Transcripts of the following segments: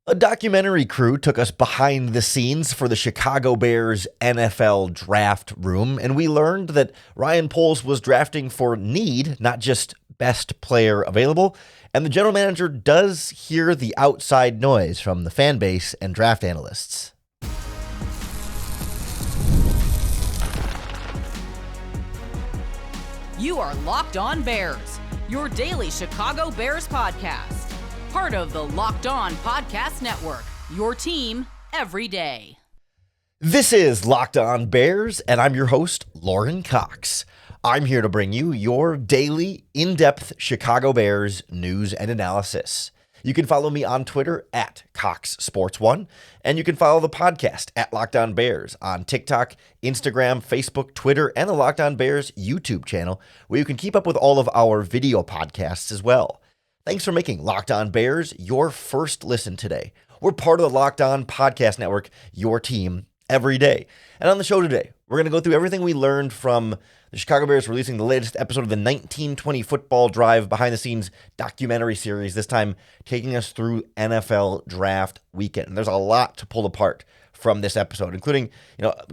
A documentary crew took us behind the scenes for the Chicago Bears NFL draft room, and we learned that Ryan Poles was drafting for need, not just best player available, and the general manager does hear the outside noise from the fan base and draft analysts. You are Locked On Bears, your daily Chicago Bears podcast. Part of the Locked On Podcast Network, your team every day. This is Locked On Bears, and I'm your host, Lauren Cox. I'm here to bring you your daily, in-depth Chicago Bears news and analysis. You can follow me on Twitter at CoxSports1, and you can follow the podcast at Locked On Bears on TikTok, Instagram, Facebook, Twitter, and the Locked On Bears YouTube channel, where you can keep up with all of our video podcasts as well. Thanks for making Locked On Bears your first listen today. We're part of the Locked On Podcast Network, your team every day. And on the show today, we're going to go through everything we learned from the Chicago Bears releasing the latest episode of the 1920 Football Drive behind-the-scenes documentary series, this time taking us through NFL Draft Weekend. And there's a lot to pull apart from this episode, including,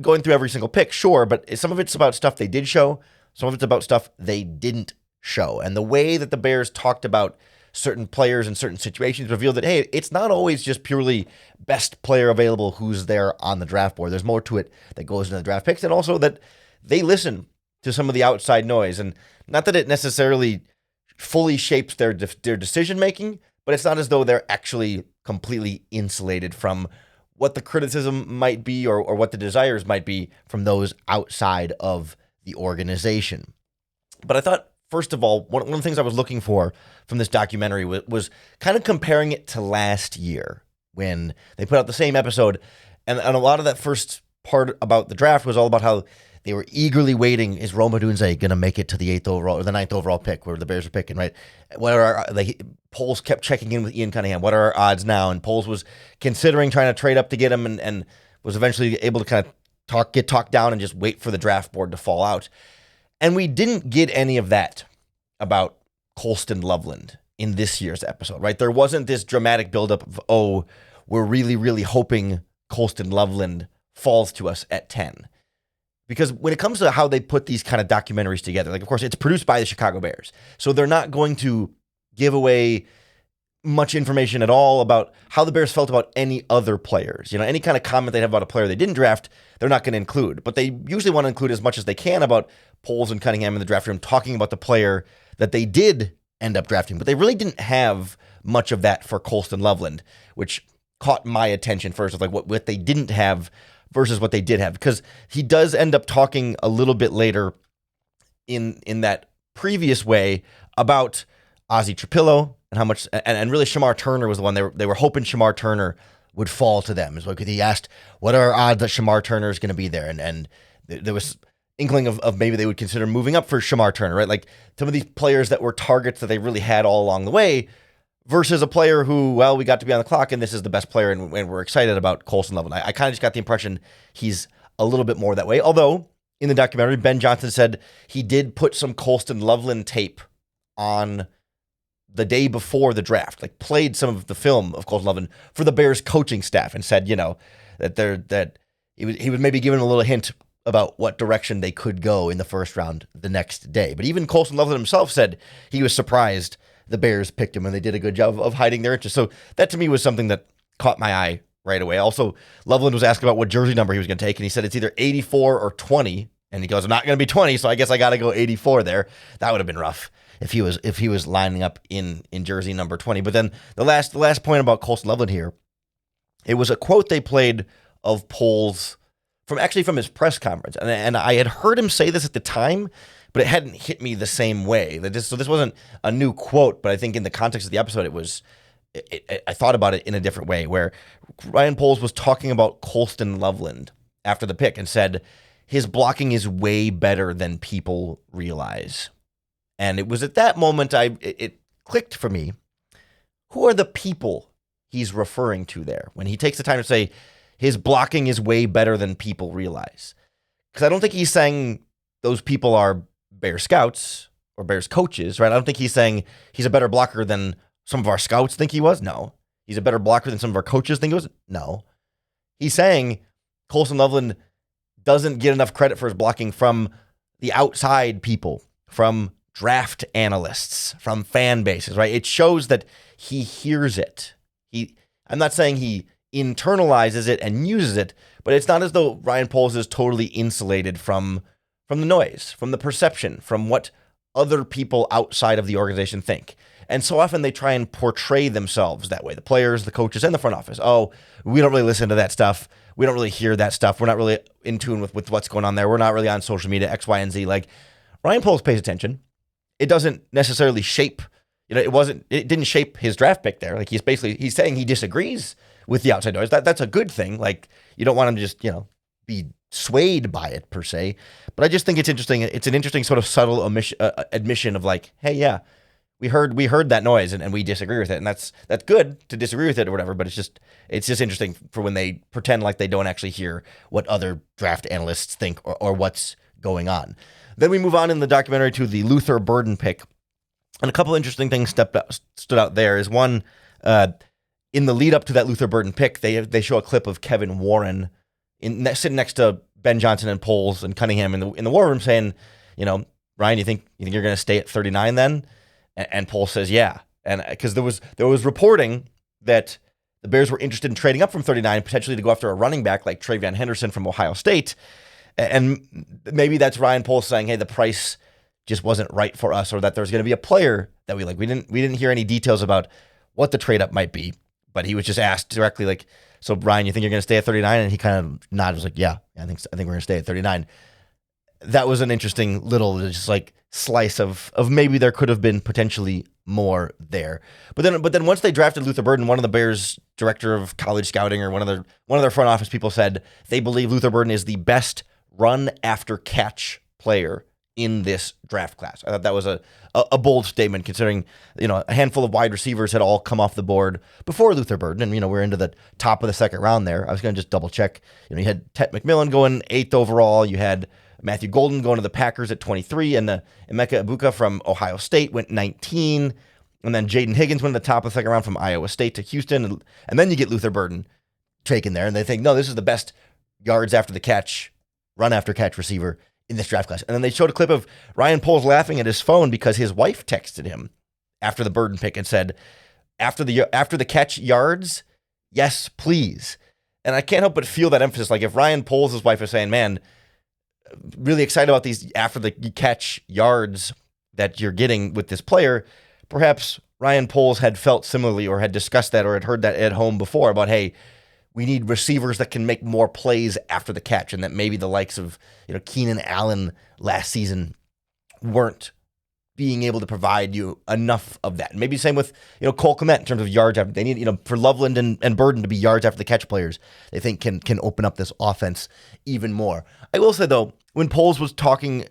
going through every single pick, sure, but some of it's about stuff they did show, some of it's about stuff they didn't show. And the way that the Bears talked about certain players in certain situations revealed that, hey, it's not always just purely best player available who's there on the draft board. There's more to it that goes into the draft picks, and also that they listen to some of the outside noise. And not that it necessarily fully shapes their decision-making, but it's not as though they're actually completely insulated from what the criticism might be or what the desires might be from those outside of the organization. But I thought, first of all, one of the things I was looking for from this documentary was kind of comparing it to last year when they put out the same episode. And a lot of that first part about the draft was all about how they were eagerly waiting. Is Rome Odunze going to make it to the 8th overall or the 9th overall pick where the Bears were picking, right? Poles kept checking in with Ian Cunningham. What are our odds now? And Poles was considering trying to trade up to get him and was eventually able to kind of get talked down and just wait for the draft board to fall out. And we didn't get any of that about Colston Loveland in this year's episode, right? There wasn't this dramatic buildup of, we're really, really hoping Colston Loveland falls to us at 10. Because when it comes to how they put these kind of documentaries together, like, of course, it's produced by the Chicago Bears. So they're not going to give away much information at all about how the Bears felt about any other players. Any kind of comment they have about a player they didn't draft, they're not going to include. But they usually want to include as much as they can about Poles and Cunningham in the draft room, talking about the player that they did end up drafting. But they really didn't have much of that for Colston Loveland, which caught my attention first, of like what they didn't have versus what they did have. Because he does end up talking a little bit later in that previous way about Ozzie Trapillo and how much, and really Shamar Turner was the one they were hoping Shamar Turner would fall to them. Is what he asked, what are our odds that Shamar Turner is going to be there? And there was inkling of maybe they would consider moving up for Shamar Turner, right? Like some of these players that were targets that they really had all along the way versus a player who, well, we got to be on the clock and this is the best player and we're excited about Colston Loveland. I kind of just got the impression he's a little bit more that way. Although in the documentary, Ben Johnson said he did put some Colston Loveland tape on the day before the draft, like played some of the film of Colston Loveland for the Bears coaching staff and said, that he was maybe giving a little hint about what direction they could go in the first round the next day. But even Colston Loveland himself said he was surprised the Bears picked him and they did a good job of hiding their interest. So that to me was something that caught my eye right away. Also, Loveland was asked about what jersey number he was going to take, and he said it's either 84 or 20. And he goes, I'm not going to be 20, so I guess I got to go 84 there. That would have been rough if he was lining up in jersey number 20. But then the last point about Colston Loveland here, it was a quote they played of Poles from his press conference. And I had heard him say this at the time, but it hadn't hit me the same way. So this wasn't a new quote, but I think in the context of the episode, I thought about it in a different way, where Ryan Poles was talking about Colston Loveland after the pick and said, his blocking is way better than people realize. And it was at that moment it clicked for me. Who are the people he's referring to there when he takes the time to say his blocking is way better than people realize? Because I don't think he's saying those people are Bears scouts or Bears coaches, right? I don't think he's saying he's a better blocker than some of our scouts think he was. No. he's a better blocker than some of our coaches think he was? No. He's saying Colson Loveland doesn't get enough credit for his blocking from the outside people, from draft analysts, from fan bases, right? It shows that he hears it. I'm not saying he internalizes it and uses it, but it's not as though Ryan Poles is totally insulated from the noise, from the perception, from what other people outside of the organization think. And so often they try and portray themselves that way. The players, the coaches, and the front office. Oh, we don't really listen to that stuff. We don't really hear that stuff. We're not really in tune with what's going on there. We're not really on social media, X, Y, and Z. Like, Ryan Poles pays attention. It doesn't necessarily shape, it didn't shape his draft pick there. Like, he's saying he disagrees with the outside noise. That's a good thing. Like, you don't want him to just, be swayed by it per se. But I just think it's interesting. It's an interesting sort of subtle admission of like, hey, yeah, we heard that noise and we disagree with it. And that's good to disagree with it or whatever. But it's just interesting for when they pretend like they don't actually hear what other draft analysts think or what's going on. Then we move on in the documentary to the Luther Burton pick. And a couple interesting things stood out there is one, in the lead up to that Luther Burton pick, they show a clip of Kevin Warren sitting next to Ben Johnson and Poles and Cunningham in the war room saying, Ryan, you think you're going to stay at 39 then? And Poles says, yeah. And because there was reporting that the Bears were interested in trading up from 39 potentially to go after a running back like TreVeyon Henderson from Ohio State. And maybe that's Ryan Poles saying, hey, the price just wasn't right for us, or that there's going to be a player that we like. We didn't hear any details about what the trade up might be, but he was just asked directly, like, so Ryan, you think you're going to stay at 39? And he kind of nodded, was like, yeah, I think we're going to stay at 39. That was an interesting little just like slice of maybe there could have been potentially more there. But then once they drafted Luther Burton, one of the Bears director of college scouting or one of their front office people said they believe Luther Burton is the best run after catch player in this draft class. I thought that was a bold statement considering, a handful of wide receivers had all come off the board before Luther Burton. And, we're into the top of the second round there. I was going to just double check. You had Tet McMillan going 8th overall. You had Matthew Golden going to the Packers at 23, and Emeka Ibuka from Ohio State went 19. And then Jaden Higgins went to the top of the second round from Iowa State to Houston. And then you get Luther Burton taken there. And they think, no, this is the best yards after the catch, run after catch receiver in this draft class. And then they showed a clip of Ryan Poles laughing at his phone because his wife texted him after the Burton pick and said, after the catch yards, yes, please. And I can't help but feel that emphasis. Like if Ryan Poles' wife is saying, man, really excited about these after the catch yards that you're getting with this player, perhaps Ryan Poles had felt similarly or had discussed that or had heard that at home before about, hey, we need receivers that can make more plays after the catch, and that maybe the likes of Keenan Allen last season weren't being able to provide you enough of that. And maybe same with Cole Kmet in terms of yards after. They need for Loveland and Burton to be yards after the catch players. They think can open up this offense even more. I will say though, when Poles was talking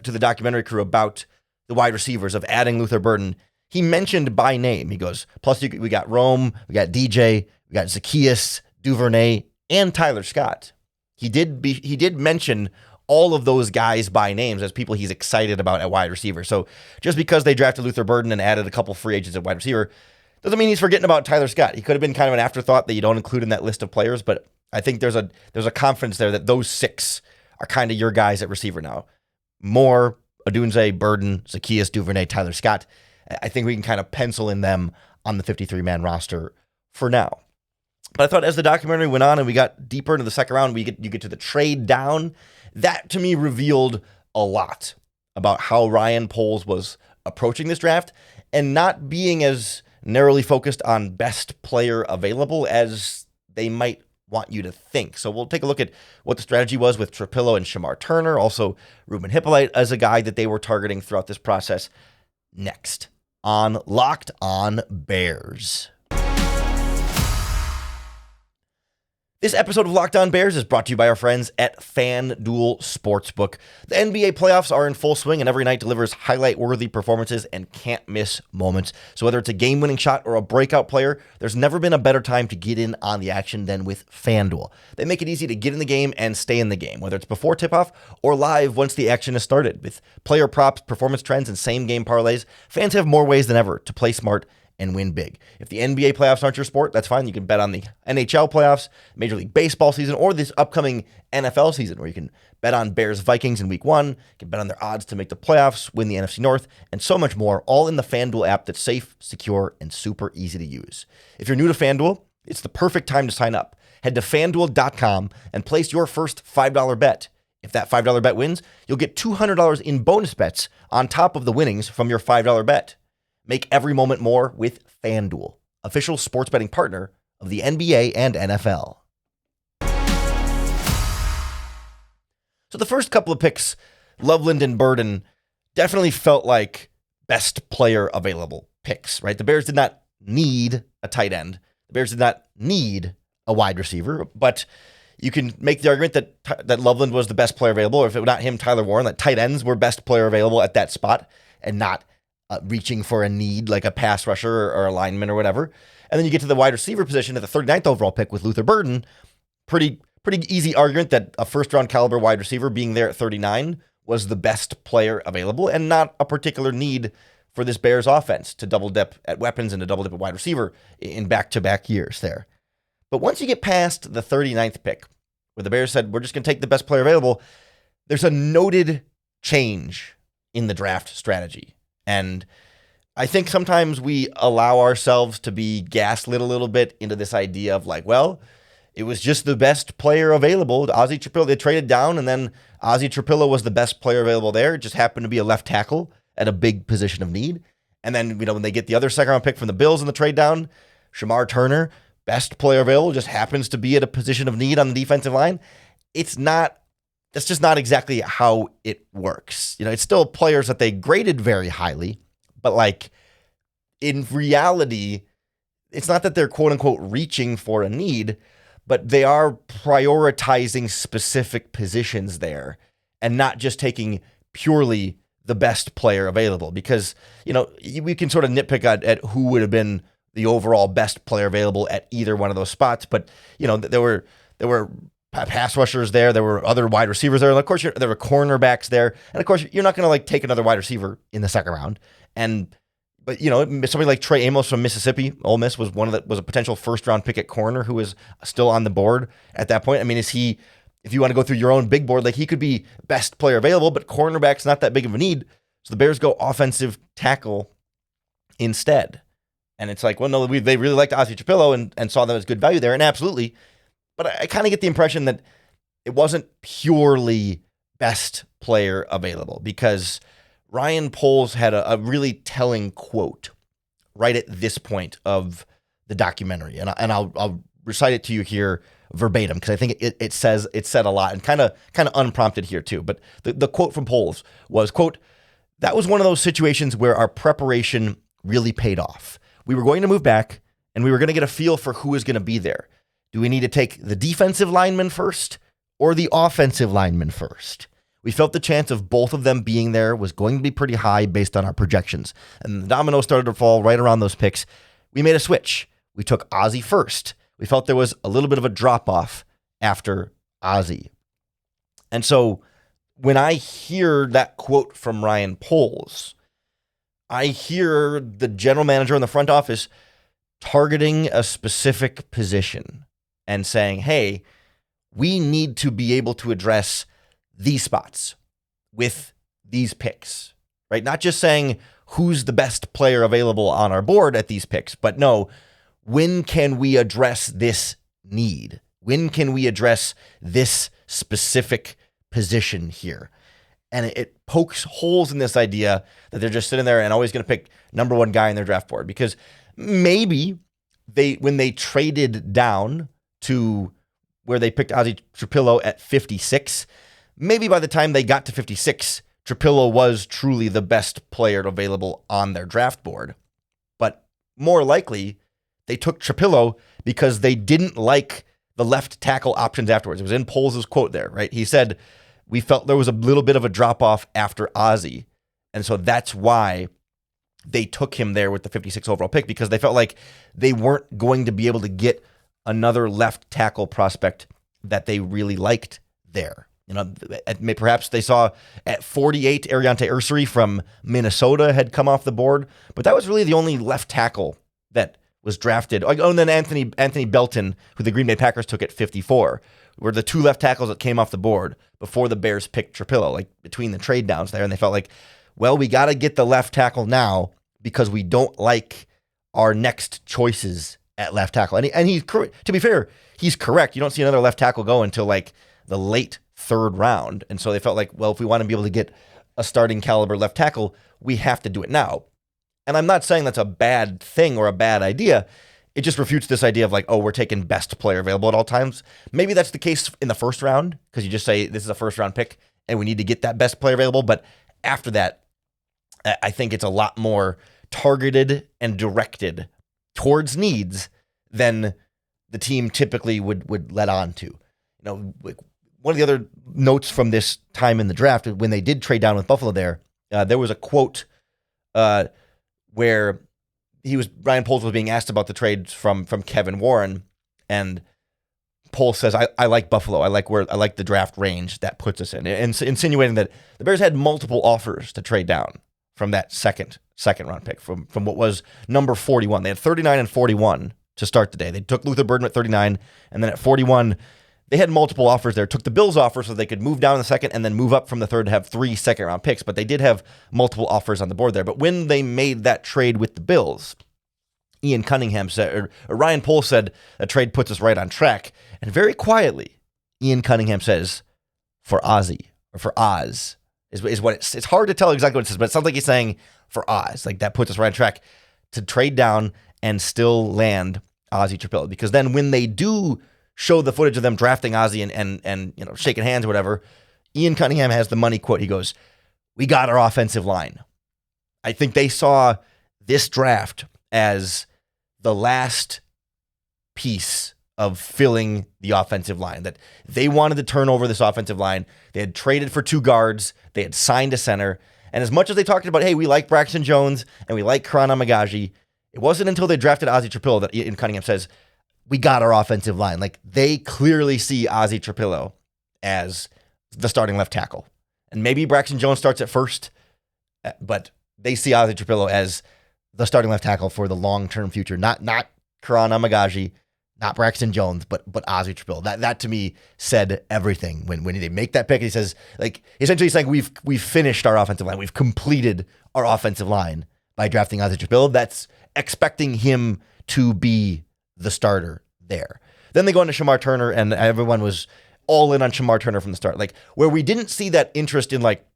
to the documentary crew about the wide receivers of adding Luther Burton, he mentioned by name. He goes, plus we got Rome, we got DJ, we got Zacchaeus, Duvernay, and Tyler Scott. He did mention all of those guys by names as people he's excited about at wide receiver. So just because they drafted Luther Burton and added a couple free agents at wide receiver doesn't mean he's forgetting about Tyler Scott. He could have been kind of an afterthought that you don't include in that list of players, but I think there's a confidence there that those 6 are kind of your guys at receiver now. Moore, Odunze, Burton, Zacchaeus, Duvernay, Tyler Scott. I think we can kind of pencil in them on the 53-man roster for now. But I thought as the documentary went on and we got deeper into the second round, you get to the trade down. That to me revealed a lot about how Ryan Poles was approaching this draft and not being as narrowly focused on best player available as they might want you to think. So we'll take a look at what the strategy was with Trapillo and Shamar Turner, also Ruben Hippolyte as a guy that they were targeting throughout this process next on Locked On Bears. This episode of Locked On Bears is brought to you by our friends at FanDuel Sportsbook. The NBA playoffs are in full swing, and every night delivers highlight-worthy performances and can't-miss moments. So whether it's a game-winning shot or a breakout player, there's never been a better time to get in on the action than with FanDuel. They make it easy to get in the game and stay in the game, whether it's before tip-off or live once the action has started. With player props, performance trends, and same-game parlays, fans have more ways than ever to play smart and win big. If the NBA playoffs aren't your sport, that's fine. You can bet on the NHL playoffs, Major League Baseball season, or this upcoming NFL season where you can bet on Bears-Vikings in week 1, you can bet on their odds to make the playoffs, win the NFC North, and so much more, all in the FanDuel app that's safe, secure, and super easy to use. If you're new to FanDuel, it's the perfect time to sign up. Head to FanDuel.com and place your first $5 bet. If that $5 bet wins, you'll get $200 in bonus bets on top of the winnings from your $5 bet. Make every moment more with FanDuel, official sports betting partner of the NBA and NFL. So the first couple of picks, Loveland and Burton, definitely felt like best player available picks, right? The Bears did not need a tight end. The Bears did not need a wide receiver, but you can make the argument that Loveland was the best player available, or if it were not him, Tyler Warren, that tight ends were best player available at that spot and not reaching for a need like a pass rusher or a lineman or whatever. And then you get to the wide receiver position at the 39th overall pick with Luther Burton. Pretty easy argument that a first-round caliber wide receiver being there at 39 was the best player available and not a particular need for this Bears offense to double dip at weapons and to double dip at wide receiver in back-to-back years there. But once you get past the 39th pick, where the Bears said, we're just going to take the best player available, there's a noted change in the draft strategy. And I think sometimes we allow ourselves to be gaslit a little bit into this idea of like, well, it was just the best player available. Ozzie Trapilo, they traded down, and then Ozzie Trapilo was the best player available there. It just happened to be a left tackle at a big position of need. And then, when they get the other second-round pick from the Bills in the trade down, Shamar Turner, best player available, just happens to be at a position of need on the defensive line. That's just not exactly how it works. It's still players that they graded very highly, but like in reality, it's not that they're quote unquote reaching for a need, but they are prioritizing specific positions there and not just taking purely the best player available, because, we can sort of nitpick at who would have been the overall best player available at either one of those spots. But, there were pass rushers there. There were other wide receivers there. And of course, there were cornerbacks there. And of course, you're not going to take another wide receiver in the second round. But somebody like Trey Amos from Mississippi, Ole Miss, was was a potential first round pick at corner who was still on the board at that point. I mean, if you want to go through your own big board, he could be best player available, but cornerback's not that big of a need. So the Bears go offensive tackle instead. And it's like, well, no, they really liked Ozzie Trapilo and saw that as good value there. And absolutely. But I kind of get the impression that it wasn't purely best player available, because Ryan Poles had a really telling quote right at this point of the documentary. And I'll recite it to you here verbatim, because I think it said a lot, and kind of unprompted here too. But the quote from Poles was, quote, "That was one of those situations where our preparation really paid off. We were going to move back, and we were going to get a feel for who was going to be there. Do we need to take the defensive lineman first or the offensive lineman first? We felt the chance of both of them being there was going to be pretty high based on our projections. And the dominoes started to fall right around those picks. We made a switch. We took Ozzie first. We felt there was a little bit of a drop-off after Ozzie." And so when I hear that quote from Ryan Poles, I hear the general manager in the front office targeting a specific position and saying, hey, we need to be able to address these spots with these picks, right? Not just saying who's the best player available on our board at these picks, but no, when can we address this need? When can we address this specific position here? And it pokes holes in this idea that they're just sitting there and always going to pick number one guy in their draft board, because maybe when they traded down to where they picked Ozzie Trapilo at 56, maybe by the time they got to 56, Trapilo was truly the best player available on their draft board. But more likely, they took Trapilo because they didn't like the left tackle options afterwards. It was in Poles' quote there, right? He said, we felt there was a little bit of a drop-off after Ozzie. And so that's why they took him there with the 56 overall pick, because they felt like they weren't going to be able to get another left tackle prospect that they really liked there. Perhaps they saw at 48, Ariante Ursary from Minnesota had come off the board, but that was really the only left tackle that was drafted. Oh, and then Anthony Belton, who the Green Bay Packers took at 54, were the two left tackles that came off the board before the Bears picked Trapillo, like between the trade downs there. And they felt like, well, we got to get the left tackle now because we don't like our next choices at left tackle. And he's to be fair, he's correct. You don't see another left tackle go until like the late third round. And so they felt like, well, if we want to be able to get a starting caliber left tackle, we have to do it now. And I'm not saying that's a bad thing or a bad idea. It just refutes this idea of like, oh, we're taking best player available at all times. Maybe that's the case in the first round because you just say this is a first round pick and we need to get that best player available. But after that, I think it's a lot more targeted and directed towards needs than the team typically would let on to. One of the other notes from this time in the draft, when they did trade down with Buffalo there was a quote where Ryan Poles was being asked about the trades from Kevin Warren, and Poles says, I like Buffalo. I like the draft range that puts us in, and insinuating that the Bears had multiple offers to trade down from that second round pick from what was number 41. They had 39 and 41 to start the day. They took Luther Burton at 39, and then at 41, they had multiple offers there. Took the Bills offer so they could move down in the second and then move up from the third to have 3 second-round picks, but they did have multiple offers on the board there. But when they made that trade with the Bills, Ian Cunningham said, or Ryan Poles said, a trade puts us right on track. And very quietly, Ian Cunningham says, for Ozzy, or for Oz, is what it's hard to tell exactly what it says, but it sounds like he's saying for Oz. Like that puts us right on track to trade down and still land Ozzy Trapillo. Because then when they do show the footage of them drafting Ozzy and shaking hands or whatever, Ian Cunningham has the money quote. He goes, "We got our offensive line." I think they saw this draft as the last piece of filling the offensive line, that they wanted to turn over this offensive line. They had traded for 2 guards. They had signed a center. And as much as they talked about, hey, we like Braxton Jones and we like Karan Amagaji, it wasn't until they drafted Ozzy Trapillo that Ian Cunningham says, we got our offensive line. Like they clearly see Ozzy Trapillo as the starting left tackle. And maybe Braxton Jones starts at first, but they see Ozzy Trapillo as the starting left tackle for the long-term future. Not Karan Amagaji, not Braxton Jones, but Ozzy Trapillo. That to me said everything when they make that pick. He says, like, essentially saying we've finished our offensive line. We've completed our offensive line by drafting Ozzy Trapillo. That's expecting him to be the starter there. Then they go into Shamar Turner, and everyone was all in on Shamar Turner from the start. Like, where we didn't see that interest in, like,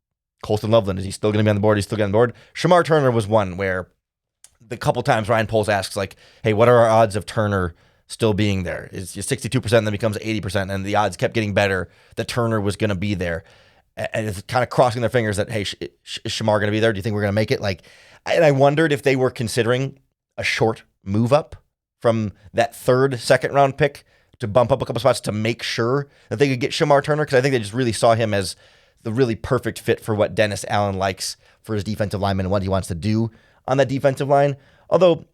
Colston Loveland, is he still going to be on the board? He's still getting on the board. Shamar Turner was one where the couple times Ryan Poles asks, like, hey, what are our odds of Turner still being there? It's 62%, then becomes 80%, and the odds kept getting better that Turner was going to be there. And it's kind of crossing their fingers that, hey, is Shamar going to be there? Do you think we're going to make it? Like, and I wondered if they were considering a short move up from that second round pick to bump up a couple spots to make sure that they could get Shamar Turner, because I think they just really saw him as the really perfect fit for what Dennis Allen likes for his defensive lineman and what he wants to do on that defensive line. Although,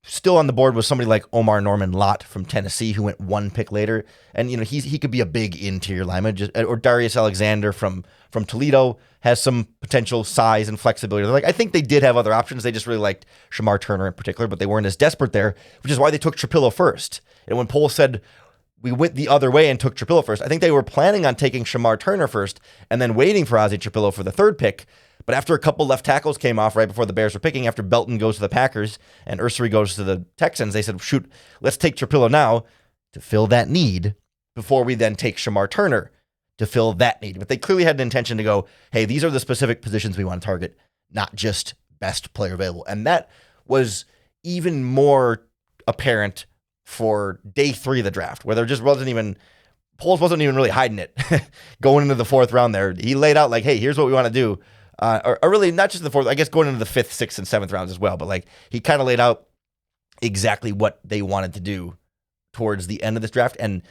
still on the board was somebody like Omar Norman Lott from Tennessee, who went 1 pick later. And, he could be a big interior lineman. Or Darius Alexander from Toledo has some potential size and flexibility. Like, I think they did have other options. They just really liked Shamar Turner in particular, but they weren't as desperate there, which is why they took Trapillo first. And when Poles said, we went the other way and took Trapillo first, I think they were planning on taking Shamar Turner first and then waiting for Ozzy Trapillo for the 3rd pick. But after a couple left tackles came off right before the Bears were picking, after Belton goes to the Packers and Ursary goes to the Texans, they said, shoot, let's take Trapillo now to fill that need before we then take Shamar Turner to fill that need. But they clearly had an intention to go, hey, these are the specific positions we want to target, not just best player available. And that was even more apparent for day 3 of the draft, where there just Poles wasn't even really hiding it going into the 4th round there. He laid out like, hey, here's what we want to do. Or really not just the 4th, I guess going into the 5th, 6th, and 7th rounds as well. But like he kind of laid out exactly what they wanted to do towards the end of this draft. And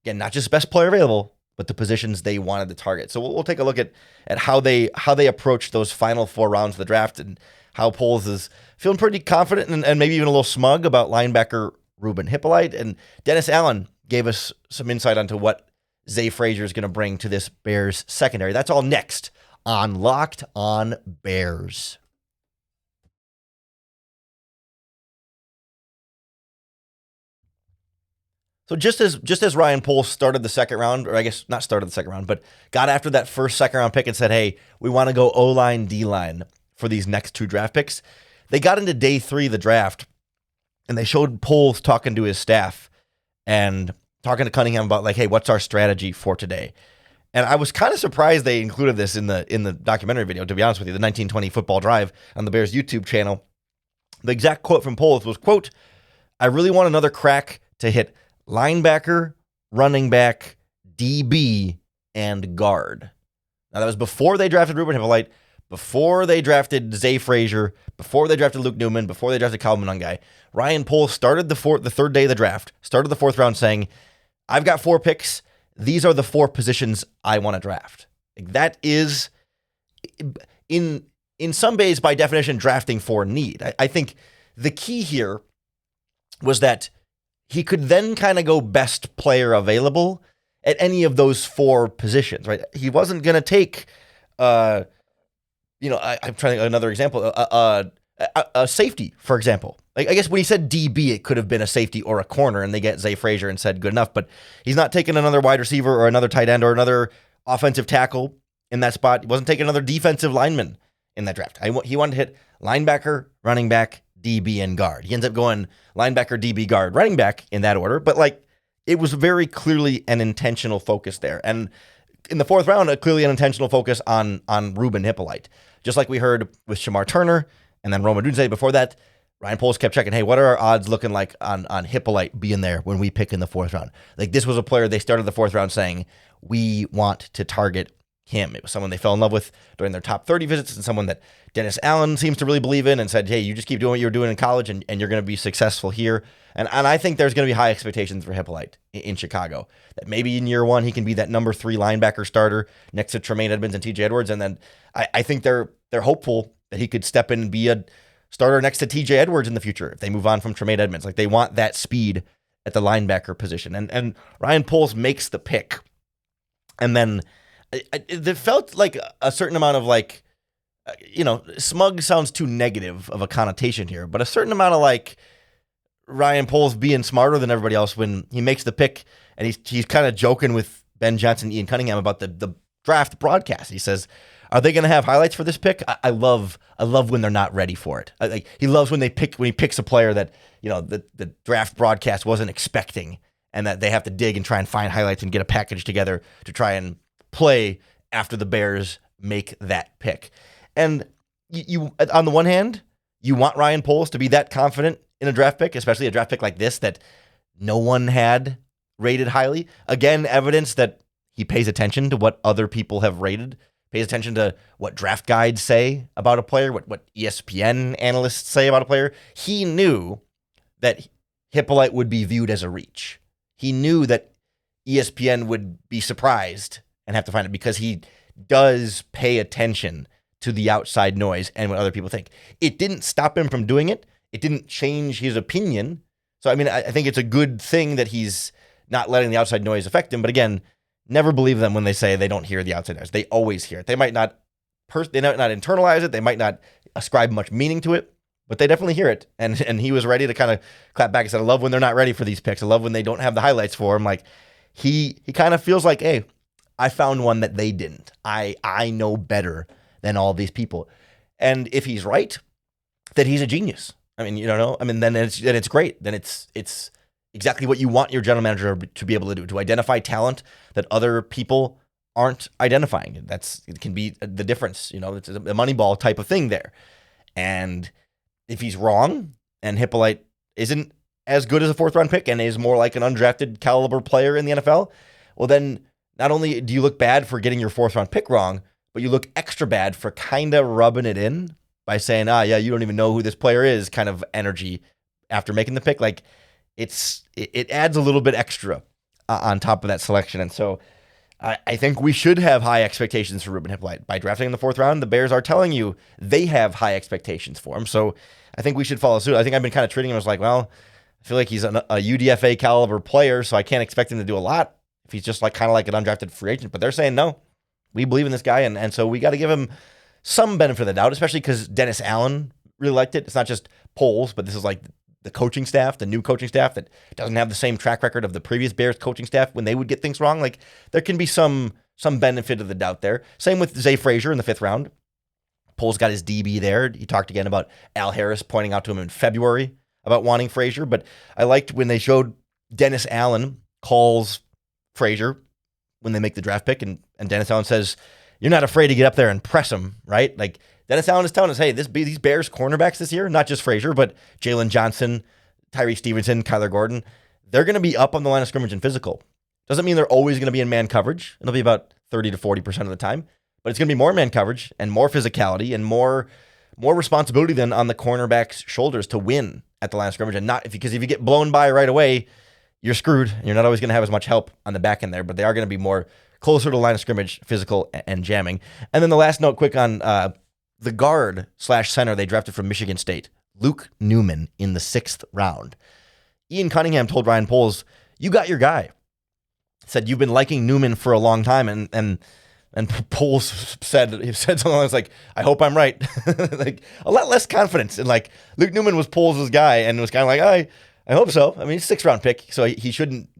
again, not just best player available, but the positions they wanted to target. So we'll take a look at how they approached those final 4 rounds of the draft, and how Poles is feeling pretty confident and maybe even a little smug about linebacker Ruben Hippolyte. And Dennis Allen gave us some insight onto what Zay Frazier is going to bring to this Bears secondary. That's all next on Locked On Bears. So just as Ryan Poles started the second round, or I guess not started the second round, but got after that first second round pick and said, hey, we want to go O-line, D-line for these next 2 draft picks. They got into day 3 of the draft, and they showed Poles talking to his staff and talking to Cunningham about like, hey, what's our strategy for today? And I was kind of surprised they included this in the documentary video, to be honest with you, the 1920 Football Drive on the Bears YouTube channel. The exact quote from Poles was, quote, I really want another crack to hit linebacker, running back, DB, and guard. Now, that was before they drafted Ruben Hippolyte, before they drafted Zay Frazier, before they drafted Luke Newman, before they drafted Kyle Monangai. Ryan Poles started the third day of the draft, started the 4th round saying, I've got 4 picks. These are the 4 positions I want to draft. That is, in some ways, by definition, drafting for need. I think the key here was that he could then kind of go best player available at any of those 4 positions, right? He wasn't going to take, I'm trying to think of another example, a safety, for example. I guess when he said DB, it could have been a safety or a corner, and they get Zay Frazier and said good enough, but he's not taking another wide receiver or another tight end or another offensive tackle in that spot. He wasn't taking another defensive lineman in that draft. He wanted to hit linebacker, running back, DB, and guard. He ends up going linebacker, DB, guard, running back in that order, but like it was very clearly an intentional focus there. And in the 4th round, clearly an intentional focus on Ruben Hippolyte. Just like we heard with Shamar Turner and then Rome Odunze before that, Ryan Poles kept checking, hey, what are our odds looking like on Hippolyte being there when we pick in the 4th round? Like this was a player they started the 4th round saying, we want to target him. It was someone they fell in love with during their top 30 visits and someone that Dennis Allen seems to really believe in and said, hey, you just keep doing what you were doing in college and you're going to be successful here. And I think there's going to be high expectations for Hippolyte in Chicago. That maybe in year 1 he can be that number 3 linebacker starter next to Tremaine Edmonds and TJ Edwards. And then I think they're hopeful that he could step in and be a starter next to TJ Edwards in the future if they move on from Tremaine Edmonds. Like they want that speed at the linebacker position. And Ryan Poles makes the pick. And then it felt like a certain amount of like, smug sounds too negative of a connotation here, but a certain amount of like Ryan Poles being smarter than everybody else when he makes the pick and he's kind of joking with Ben Johnson, Ian Cunningham about the draft broadcast. He says, are they going to have highlights for this pick? I love when they're not ready for it. He loves when he picks a player that, the draft broadcast wasn't expecting and that they have to dig and try and find highlights and get a package together to try and play after the Bears make that pick. And you on the one hand, you want Ryan Poles to be that confident in a draft pick, especially a draft pick like this that no one had rated highly. Again, evidence that he pays attention to what other people have rated, pays attention to what draft guides say about a player, what ESPN analysts say about a player. He knew that Hippolyte would be viewed as a reach. He knew that ESPN would be surprised and have to find it because he does pay attention to the outside noise and what other people think. It didn't stop him from doing it. It didn't change his opinion. So, I think it's a good thing that he's not letting the outside noise affect him. But again, never believe them when they say they don't hear the outside noise. They always hear it. They might not internalize it. They might not ascribe much meaning to it, but they definitely hear it. And he was ready to kind of clap back and said, I love when they're not ready for these picks. I love when they don't have the highlights for him. Like he kind of feels like, hey, I found one that they didn't. I know better than all these people. And if he's right, then he's a genius. Then it's great. Then it's exactly what you want your general manager to be able to do, to identify talent that other people aren't identifying. It can be the difference. It's a Moneyball type of thing there. And if he's wrong and Hippolyte isn't as good as a 4th round pick and is more like an undrafted caliber player in the NFL, well, then not only do you look bad for getting your 4th round pick wrong, but you look extra bad for kind of rubbing it in by saying, you don't even know who this player is kind of energy after making the pick. Like it adds a little bit extra on top of that selection. And so I think we should have high expectations for Ruben Hippolyte. By drafting in the 4th round, the Bears are telling you they have high expectations for him. So I think we should follow suit. I think I've been kind of treating him as like, well, I feel like he's a UDFA caliber player, so I can't expect him to do a lot if he's just like kind of like an undrafted free agent. But they're saying, no, we believe in this guy. And so we got to give him some benefit of the doubt, especially because Dennis Allen really liked it. It's not just Poles, but this is like the coaching staff, the new coaching staff that doesn't have the same track record of the previous Bears coaching staff when they would get things wrong. Like, there can be some benefit of the doubt there. Same with Zay Frazier in the 5th round. Poles got his DB there. He talked again about Al Harris pointing out to him in February about wanting Frazier. But I liked when they showed Dennis Allen calls Frazier when they make the draft pick, and Dennis Allen says, "You're not afraid to get up there and press him," right? Like, Dennis Allen is telling us, hey, these Bears cornerbacks this year, not just Frazier, but Jalen Johnson, Tyree Stevenson, Kyler Gordon, they're going to be up on the line of scrimmage and physical. Doesn't mean they're always going to be in man coverage. It'll be about 30 to 40% of the time, but it's going to be more man coverage and more physicality and more responsibility than on the cornerback's shoulders to win at the line of scrimmage, and not because if you get blown by right away, you're screwed. You're not always going to have as much help on the back end there, but they are going to be more closer to the line of scrimmage, physical and jamming. And then the last note quick on the guard/center they drafted from Michigan State, Luke Newman in the 6th round. Ian Cunningham told Ryan Poles, "You got your guy." Said, "You've been liking Newman for a long time," and Poles said something like, "I hope I'm right." Like, a lot less confidence. And like, Luke Newman was Poles' guy and was kind of like, I hope so. I mean, he's a 6th round pick, so he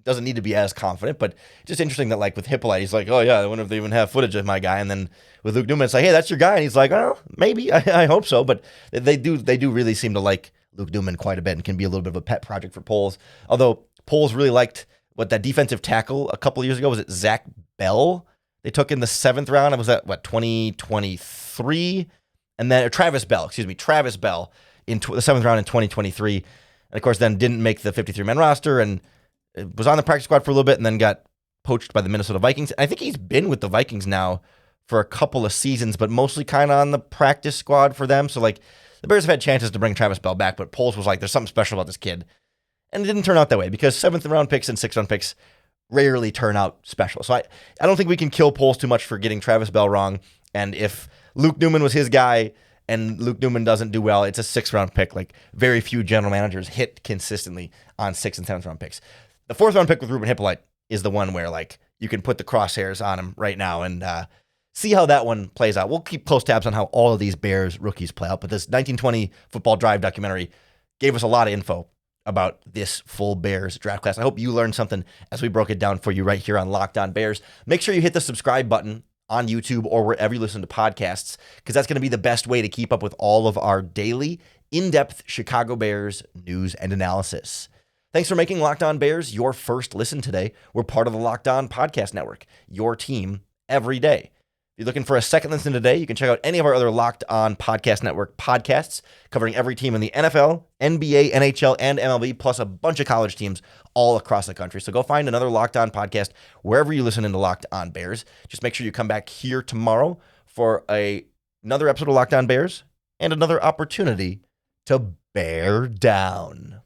doesn't need to be as confident, but just interesting that like with Hippolyte, he's like, "Oh yeah, I wonder if they even have footage of my guy." And then with Luke Newman, it's like, "Hey, that's your guy." And he's like, "Oh, maybe, I hope so." But they do really seem to like Luke Newman quite a bit and can be a little bit of a pet project for Poles. Although Poles really liked that defensive tackle a couple of years ago, was it Zach Bell? They took in the 7th round. It was at 2023, and then Travis Bell in the 7th round in 2023. And of course, then didn't make the 53-man roster and was on the practice squad for a little bit and then got poached by the Minnesota Vikings. I think he's been with the Vikings now for a couple of seasons, but mostly kind of on the practice squad for them. So, like, the Bears have had chances to bring Travis Bell back, but Poles was like, there's something special about this kid. And it didn't turn out that way because 7th round picks and 6th round picks rarely turn out special. So I don't think we can kill Poles too much for getting Travis Bell wrong. And if Luke Newman was his guy, and Luke Newman doesn't do well, it's a 6th round pick. Like, very few general managers hit consistently on 6th and 7th round picks. The 4th round pick with Ruben Hippolyte is the one where, like, you can put the crosshairs on him right now and see how that one plays out. We'll keep close tabs on how all of these Bears rookies play out, but this 1920 Football Drive documentary gave us a lot of info about this full Bears draft class. I hope you learned something as we broke it down for you right here on Locked On Bears. Make sure you hit the subscribe button on YouTube or wherever you listen to podcasts, because that's going to be the best way to keep up with all of our daily, in-depth Chicago Bears news and analysis. Thanks for making Locked On Bears your first listen today. We're part of the Locked On Podcast Network, your team every day. If you're looking for a second listen today, you can check out any of our other Locked On Podcast Network podcasts covering every team in the NFL, NBA, NHL, and MLB, plus a bunch of college teams all across the country. So go find another Locked On podcast wherever you listen to Locked On Bears. Just make sure you come back here tomorrow for another episode of Locked On Bears and another opportunity to bear down.